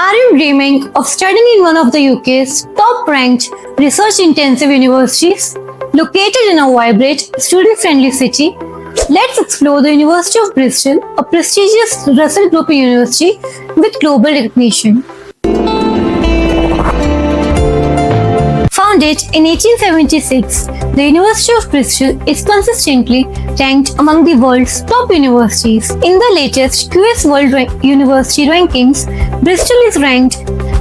Are you dreaming of studying in one of the UK's top-ranked research-intensive universities? Located in a vibrant, student-friendly city, let's explore the University of Bristol, a prestigious Russell Group university with global recognition. Founded in 1876, the University of Bristol is consistently ranked among the world's top universities. In the latest QS World University Rankings, Bristol is ranked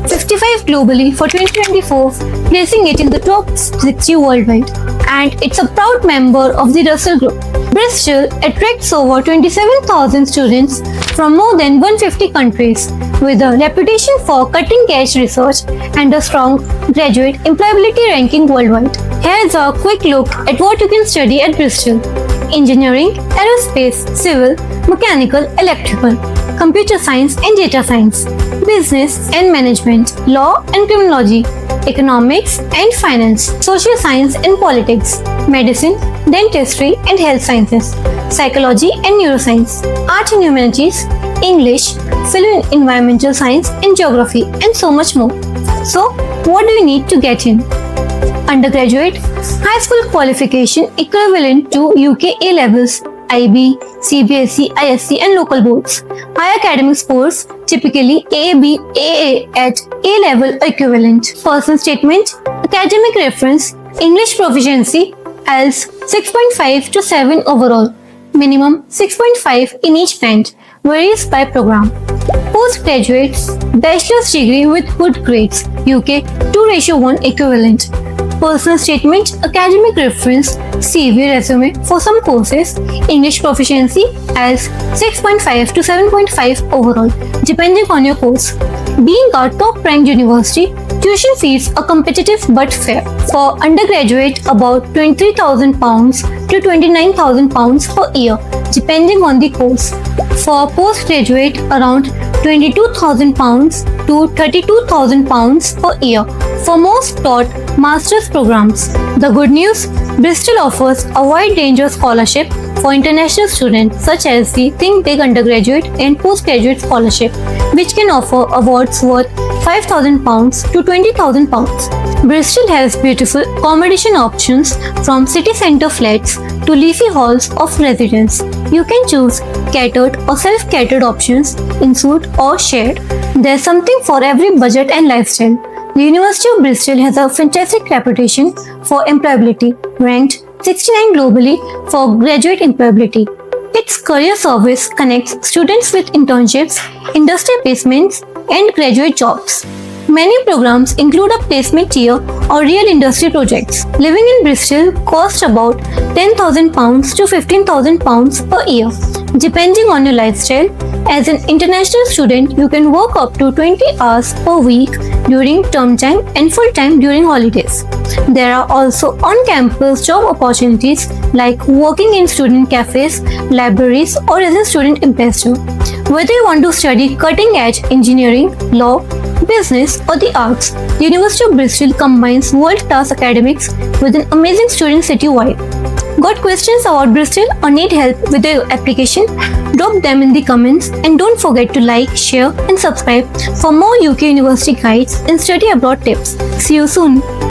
55 globally for 2024, placing it in the top 60 worldwide, and it's a proud member of the Russell Group. Bristol attracts over 27,000 students from more than 150 countries, with a reputation for cutting-edge research and a strong graduate employability ranking worldwide. Here's a quick look at what you can study at Bristol: engineering, aerospace, civil, mechanical, electrical, computer science and data science, business and management, law and criminology, economics and finance, social science and politics, medicine, dentistry and health sciences, psychology and neuroscience, art and humanities, English, film and environmental science and geography, and so much more. So, what do you need to get in? Undergraduate, high school qualification equivalent to UK A levels, IB, CBSE, ISC and local boards. High academic scores, typically A, B, AA at A level equivalent. Personal statement, academic reference, English proficiency, IELTS 6.5 to 7 overall, minimum 6.5 in each band, varies by program. Postgraduates, bachelor's degree with good grades, UK 2:1 equivalent. Personal statement, academic reference, CV resume for some courses, English proficiency as 6.5 to 7.5 overall, depending on your course. Being a top-ranked university, tuition fees are competitive but fair. For undergraduate, about £23,000 to £29,000 per year, depending on the course. For postgraduate, around £22,000 to £32,000 per year for most taught master's programs. The good news, Bristol offers a wide range of scholarship for international students, such as the Think Big undergraduate and postgraduate scholarship, which can offer awards worth £5,000 to £20,000. Bristol has beautiful accommodation options from city centre flats to leafy halls of residence. You can choose catered or self-catered options in suite or shared. There's something for every budget and lifestyle. The University of Bristol has a fantastic reputation for employability, ranked 69 globally for graduate employability. Its career service connects students with internships, industry placements, and graduate jobs. Many programs include a placement year or real industry projects. Living in Bristol costs about £10,000 to £15,000 per year, depending on your lifestyle. As an international student, you can work up to 20 hours per week during term time and full-time during holidays. There are also on-campus job opportunities like working in student cafes, libraries, or as a student ambassador. Whether you want to study cutting-edge engineering, law, business, or the arts, the University of Bristol combines world-class academics with an amazing student city-wide. Got questions about Bristol or need help with your application? Drop them in the comments, and don't forget to like, share and subscribe for more UK University guides and study abroad tips. See you soon.